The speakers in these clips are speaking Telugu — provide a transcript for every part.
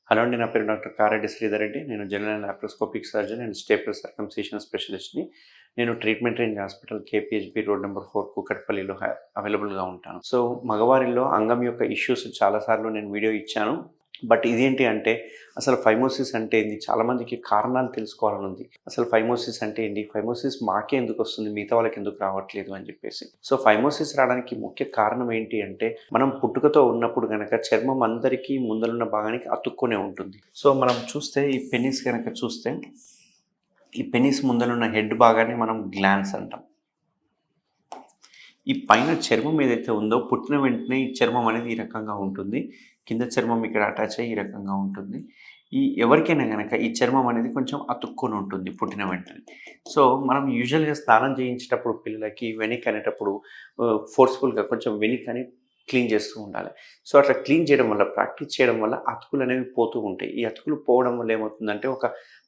హలో అండి. నా పేరు డాక్టర్ కారెడ్డి శ్రీధర్ రెడ్డి. నేను general and laparoscopic surgeon and stapler circumcision స్పెషలిస్ట్‌ని. నేను treatment range hospital KPHB road number 4 కూకట్పల్లిలో అవైలబుల్‌గా ఉంటాను. సో, మగవారిలో అంగం యొక్క ఇష్యూస్ చాలా సార్లు నేను వీడియో ఇచ్చాను. బట్ ఇదేంటి అంటే అసలు ఫైమోసిస్ అంటే ఏంది? చాలామందికి కారణాలు తెలుసుకోవాలని ఉంది. అసలు ఫైమోసిస్ అంటే ఏంటి? ఫైమోసిస్ మాకే ఎందుకొస్తుంది? మిగతా వాళ్ళకి ఎందుకు రావట్లేదు అని చెప్పేసి. సో, ఫైమోసిస్ రావడానికి ముఖ్య కారణం ఏంటి అంటే మనం పుట్టుకతో ఉన్నప్పుడు గనక చర్మం అందరికీ ముందలున్న భాగానికి అతుక్కొనే ఉంటుంది. సో, మనం చూస్తే ఈ పెనిస్ గనక చూస్తే ఈ పెనిస్ ముందలున్న హెడ్ భాగాన్ని మనం గ్లాన్స్ అంటాం. ఈ పైన చర్మం ఏదైతే ఉందో పుట్టిన వెంటనే ఈ చర్మం అనేది ఈ రకంగా ఉంటుంది. కింద చర్మం ఇక్కడ అటాచ్ అయ్యి ఈ రకంగా ఉంటుంది. ఎవరికైనా గనక ఈ చర్మం అనేది కొంచెం అతుక్కొని ఉంటుంది పుట్టిన వెంటనే. సో, మనం యూజువల్‌గా స్నానం చేయించేటప్పుడు పిల్లలకి వెనిక్ అనేటప్పుడు ఫోర్స్‌ఫుల్‌గా కొంచెం వెనిక్ అని క్లీన్ చేస్తూ ఉండాలి. సో, అట్లా క్లీన్ చేయడం వల్ల, ప్రాక్టీస్ చేయడం వల్ల అతుకులనేవి పోతూ ఉంటాయి. ఈ అతుకులు పోవడం వల్ల ఏమవుతుందంటే ఒక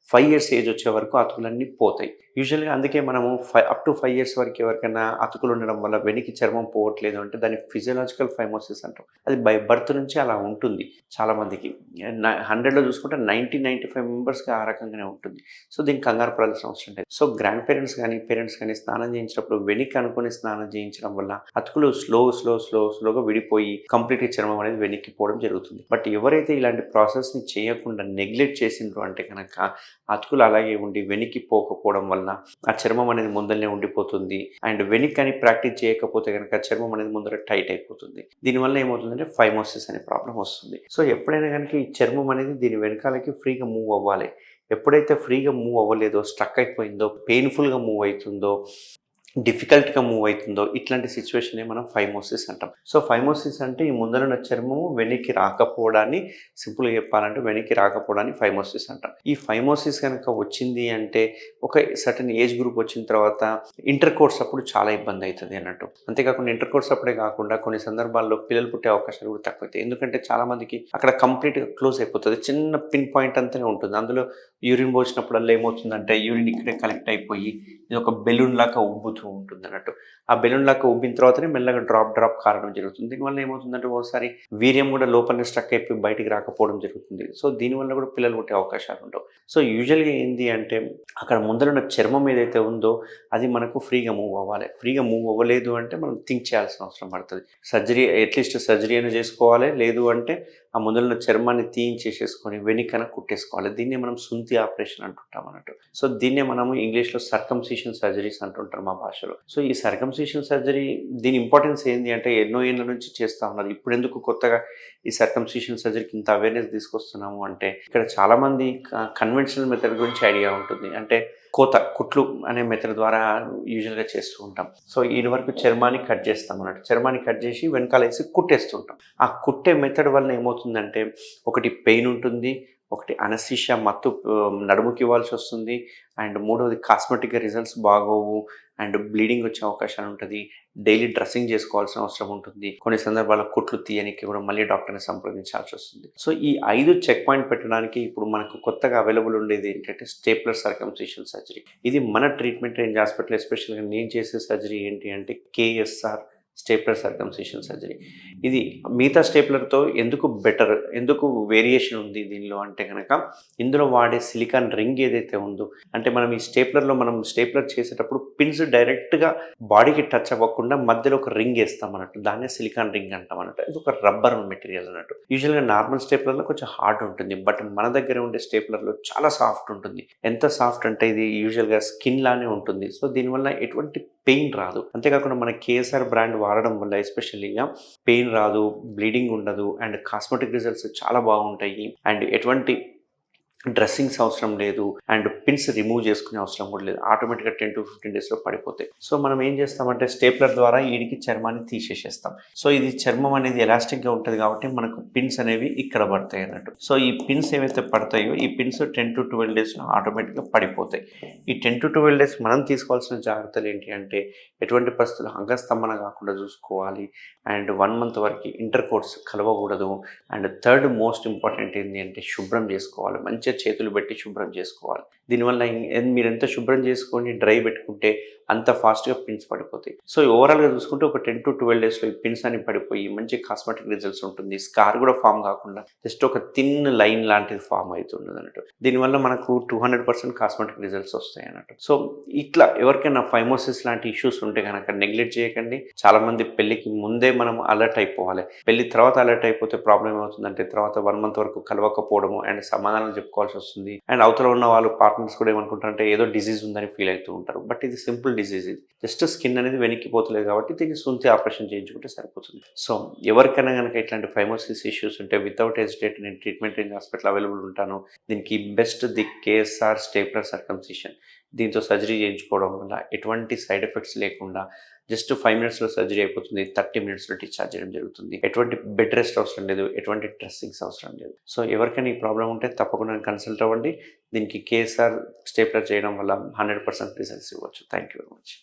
5 ఇయర్స్ ఏజ్ వచ్చే వరకు అతుకులన్నీ పోతాయి. యూజువల్‌గా అందుకే మనము అప్ టు 5 ఇయర్స్ వరకు ఎవరికైనా అతుకులు ఉండడం వల్ల వెనక్కి చర్మం పోవట్లేదు అంటే దాన్ని ఫిజియోలాజికల్ ఫైమోసిస్ అంటాం. అది బై బర్త్ నుంచి అలా ఉంటుంది చాలామందికి. 100లో చూసుకుంటే 95 మెంబర్స్‌కి ఆ రకంగానే ఉంటుంది. సో, దీనికి కంగారు పడాల్సిన అవసరం లేదు. సో, గ్రాండ్ పేరెంట్స్ గానీ, పేరెంట్స్ గానీ స్నానం చేయించినప్పుడు వెనక్కి అనుకుని స్నానం చేయించడం వల్ల అతుకులు స్లోగా విడిపోయి కంప్లీట్‌గా చర్మం అనేది వెనక్కి పోవడం జరుగుతుంది. బట్ ఎవరైతే ఇలాంటి ప్రాసెస్‌ని చేయకుండా నెగ్లెక్ట్ చేసిండ్రో అంటే గనక అతుకులు అలాగే ఉండి వెనక్కి పోకపోవడం వలన ఆ చర్మం అనేది ముందరనే ఉండిపోతుంది. అండ్ వెనక్కి అని ప్రాక్టీస్ చేయకపోతే గనక చర్మం అనేది ముందర టైట్ అయిపోతుంది. దీనివల్ల ఏమవుతుందంటే ఫైమోసిస్ అనే ప్రాబ్లమ్ వస్తుంది. సో, ఎప్పుడైనా గనక ఈ చర్మం అనేది దీని వెనకాలకి ఫ్రీగా మూవ్ అవ్వాలి. ఎప్పుడైతే ఫ్రీగా మూవ్ అవ్వలేదో, స్ట్రక్ అయిపోయిందో, పెయిన్‌ఫుల్‌గా మూవ్ అయితుందో, డిఫికల్ట్‌గా మూవ్ అయితుందో ఇట్లాంటి సిట్యుయేషనే మనం ఫైమోసిస్ అంటాం. సో, ఫైమోసిస్ అంటే ఈ ముందరున్న చర్మము వెనక్కి రాకపోవడాన్ని, సింపుల్‌గా చెప్పాలంటే వెనక్కి రాకపోవడాన్ని ఫైమోసిస్ అంటాం. ఈ ఫైమోసిస్ గనక వచ్చింది అంటే ఒక సర్టెన్ ఏజ్ గ్రూప్ వచ్చిన తర్వాత ఇంటర్ కోర్స్ అప్పుడు చాలా ఇబ్బంది అయితది అన్నట్టు. అంతేకాకుండా ఇంటర్ కోర్స్ అప్పుడే కాకుండా కొన్ని సందర్భాల్లో పిల్లలు పుట్టే అవకాశాలు కూడా తక్కువైతాయి. ఎందుకంటే చాలామందికి అక్కడ కంప్లీట్‌గా క్లోజ్ అయిపోతది. చిన్న పిన్ పాయింట్ అంతనే ఉంటుంది. అందులో యూరిన్ పోసినప్పుడల్లా ఏమవుతుందంటే యూరిన్ ఇక్కడే కలెక్ట్ అయిపోయి ఇది ఒక బెలూన్ లాగా ఉబ్బుతూ ఉంటుందన్నట్టు. ఆ బెలూన్ లాగా ఉబ్బిన తర్వాతనే మెల్లగా డ్రాప్ కారడం జరుగుతుంది. దీనివల్ల ఏమవుతుందంటే ఓసారి వీర్యం కూడా లోపలనే స్ట్రక్ అయిపోయి బయటికి రాకపోవడం జరుగుతుంది. సో, దీనివల్ల కూడా పిల్లలు పుట్టే అవకాశాలు ఉండవు. సో, యూజువల్‌గా ఏంది అంటే అక్కడ ముందరున్న చర్మం ఏదైతే ఉందో అది మనకు ఫ్రీగా మూవ్ అవ్వాలి. ఫ్రీగా మూవ్ అవ్వలేదు అంటే మనం థింక్ చేయాల్సిన అవసరం పడతది. అట్‌లీస్ట్ సర్జరీ అయినా చేసుకోవాలి. లేదు అంటే ఆ ముందరున్న చర్మాన్ని తీయించేసేసుకొని వెనకన కుట్టేసుకోవాలి. దీన్నే మనం సుంతి ఆపరేషన్ అంటుంటాం అన్నట్టు. సో, దీన్నే మనము ఇంగ్లీష్‌లో సర్కంసిషన్ సర్జరీస్ అంటుంటారు మా భాషలో. సో, ఈ సర్కంసిషన్ సర్జరీ దీని ఇంపార్టెన్స్ ఏంది అంటే ఎన్నో ఏళ్ల నుంచి చేస్తా ఉన్నారు. ఇప్పుడెందుకు కొత్తగా ఈ సర్కంసిషన్ సర్జరీకి ఇంత అవేర్‌నెస్ తీసుకొస్తున్నాము అంటే ఇక్కడ చాలామంది కన్వెన్షనల్ మెథడ్ గురించి ఐడియా ఉంటుంది. అంటే కుట్లు అనే మెథడ్ ద్వారా యూజువల్‌గా చేస్తూ ఉంటాం. సో, ఈడి వరకు చర్మాన్ని కట్ చేస్తాం అన్నట్టు. చర్మాన్ని కట్ చేసి వెనకాలేసి కుట్టేస్తుంటాం. ఆ కుట్టే మెథడ్ వలన ఏమవుతుందంటే ఒకటి పెయిన్ ఉంటుంది. ఒకటి అనస్థీషియా మత్తు నడుముకి ఇవ్వాల్సొస్తుంది. అండ్ మూడోది కాస్మెటిక్‌గా రిజల్ట్స్ బాగోవు. అండ్ బ్లీడింగ్ వచ్చే అవకాశాలు ఉంటది. డైలీ డ్రెస్సింగ్ చేసుకోవాల్సిన అవసరం ఉంటుంది. కొన్ని సందర్భాల్లో కుట్లు తీయనీకి కూడా మళ్ళీ డాక్టర్‌ని సంప్రదించాల్సొస్తుంది. సో, ఈ 5 చెక్ పాయింట్ పెట్టడానికి ఇప్పుడు మనకు కొత్తగా అవైలబుల్ ఉండేది ఏంటంటే స్టేప్లర్ సర్కంసిషన్ సర్జరీ. ఇది మన ట్రీట్మెంట్ రేంజ్ హాస్పిటల్ ఎస్పెషల్‌గా నేను చేసే సర్జరీ ఏంటి అంటే కేఎస్ఆర్ స్టేప్లర్ సర్కంసిషన్ సర్జరీ. ఇది మిగతా స్టేప్లర్‌తో ఎందుకు వేరియేషన్ ఉంది దీనిలో అంటే గనక ఇందులో వాడే సిలికాన్ రింగ్ ఏదైతే ఉందో అంటే మనం ఈ స్టేప్లర్‌లో మనం స్టేప్లర్ చేసేటప్పుడు పిన్స్ డైరెక్ట్‌గా బాడీకి టచ్ అవ్వకుండా మధ్యలో ఒక రింగ్ ఏస్తాం అన్నట్టు. దాన్నే సిలికాన్ రింగ్ అంటాం అన్నట్టు. ఇది ఒక రబ్బర్ మెటీరియల్ అన్నట్టు. యూజువల్‌గా నార్మల్ స్టేప్లర్‌లో కొంచెం హార్డ్ ఉంటుంది. బట్ మన దగ్గర ఉండే స్టేప్లర్‌లో చాలా సాఫ్ట్ ఉంటుంది. ఎంత సాఫ్ట్ అంటే ఇది యూజువల్‌గా స్కిన్ లానే ఉంటుంది. సో, దీనివల్ల ఎటువంటి పెయిన్ రాదు. అంతేకాకుండా మన కేఎస్ఆర్ బ్రాండ్ వాడడం వల్ల ఎస్పెషల్లీగా పెయిన్ రాదు, బ్లీడింగ్ ఉండదు అండ్ కాస్మెటిక్ రిజల్ట్స్ చాలా బాగుంటాయి. అండ్ ఎటువంటి డ్రెస్సింగ్స్ అవసరం లేదు. అండ్ పిన్స్ రిమూవ్ చేసుకునే అవసరం కూడా లేదు. ఆటోమేటిక్‌గా 10-15 డేస్‌లో పడిపోతాయి. సో, మనం ఏం చేస్తామంటే స్టేప్లర్ ద్వారా ఈడికి చర్మాన్ని తీసేసేస్తాం. సో, ఇది చర్మం అనేది ఎలాస్టిక్‌గా ఉంటది కాబట్టి మనకు పిన్స్ అనేవి ఇక్కడ పడతాయి అన్నట్టు. సో, ఈ పిన్స్ ఏవైతే పడతాయో ఈ పిన్స్ 10-12 డేస్‌లో ఆటోమేటిక్‌గా పడిపోతాయి. ఈ 10-12 డేస్ మనం తీసుకోవాల్సిన జాగ్రత్తలు ఏంటి అంటే ఎటువంటి పరిస్థితుల్లో అంగస్తంభన కాకుండా చూసుకోవాలి. అండ్ 1 మంత్ వరకు ఇంటర్ కోర్స్ కలవకూడదు. అండ్ థర్డ్ మోస్ట్ ఇంపార్టెంట్ ఏంటి అంటే శుభ్రం చేసుకోవాలి. మంచిగా చేతులు పెట్టి శుభ్రం చేసుకోవాలి. దీనివల్ల మీరెంత శుభ్రం చేసుకొని డ్రై పెట్టుకుంటే అంత ఫాస్ట్గా పిన్స్ పడిపోతాయి. సో ఓవరాల్గా చూసుకుంటే ఒక 10 to 12 డేస్లో ఈ పిన్స్ అని పడిపోయి మంచి కాస్మెటిక్ రిజల్ట్స్ ఉంటుంది. స్కార్ కూడా ఫామ్ కాకుండా జస్ట్ ఒక థిన్ లైన్ లాంటిది ఫామ్ అవుతుండదు అన్నట్టు. దీనివల్ల మనకు 200% కాస్మెటిక్ రిజల్ట్స్ వస్తాయి అన్నట్టు. సో ఇట్లా ఎవరికైనా ఫైమోసిస్ లాంటి ఇష్యూస్ ఉంటే కనుక నెగ్లెక్ట్ చేయకండి. చాలా మంది పెళ్లికి ముందే మనం అలర్ట్ అయిపోవాలి. పెళ్లి తర్వాత అలర్ట్ అయిపోతే ప్రాబ్లం ఏమవుతుందంటే తర్వాత 1 మంత్ వరకు కలవకపోవడము అండ్ సమాధానం చెప్పుకోవాల్సి వస్తుంది. అండ్ అవతల ఉన్న వాళ్ళు పార్ట్నర్స్ కూడా ఏమనుకుంటారంటే ఏదో డిసీజ్ ఉందని ఫీల్ అవుతూ ఉంటారు. బట్ ఇది సింపుల్ డిసీజ్. ఇది జస్ట్ స్కిన్ అనేది వెనక్కిపోతలేదు కాబట్టి దీన్ని సుంతి ఆపరేషన్ చేయించుకుంటే సరిపోతుంది. సో ఎవరికైనా కనుక ఇట్లాంటి ఫైమోసిస్ ఇష్యూస్ ఉంటే వితౌట్ హెసిటేట్ నేను ట్రీట్మెంట్ రేంజ్ హాస్పిటల్ అవైలబుల్ ఉంటాను. దీనికి best the KSR stapler circumcision. దీంతో సర్జరీ చేయించుకోవడం వల్ల ఎటువంటి సైడ్ ఎఫెక్ట్స్ లేకుండా జస్ట్ 5 మినిట్స్లో సర్జరీ అయిపోతుంది. 30 మినిట్స్లో డిశ్చార్జ్ చేయడం జరుగుతుంది. ఎటువంటి బెడ్ రెస్ట్ అవసరం లేదు. ఎటువంటి డ్రెస్సింగ్స్ అవసరం లేదు. సో ఎవరికైనా ఈ ప్రాబ్లం ఉంటే తప్పకుండా కన్సల్ట్ అవ్వండి. దీనికి కేఎస్ఆర్ స్టేప్లర్ చేయడం వల్ల 100% రిజల్ట్స్ ఇవ్వచ్చు. Thank you very much.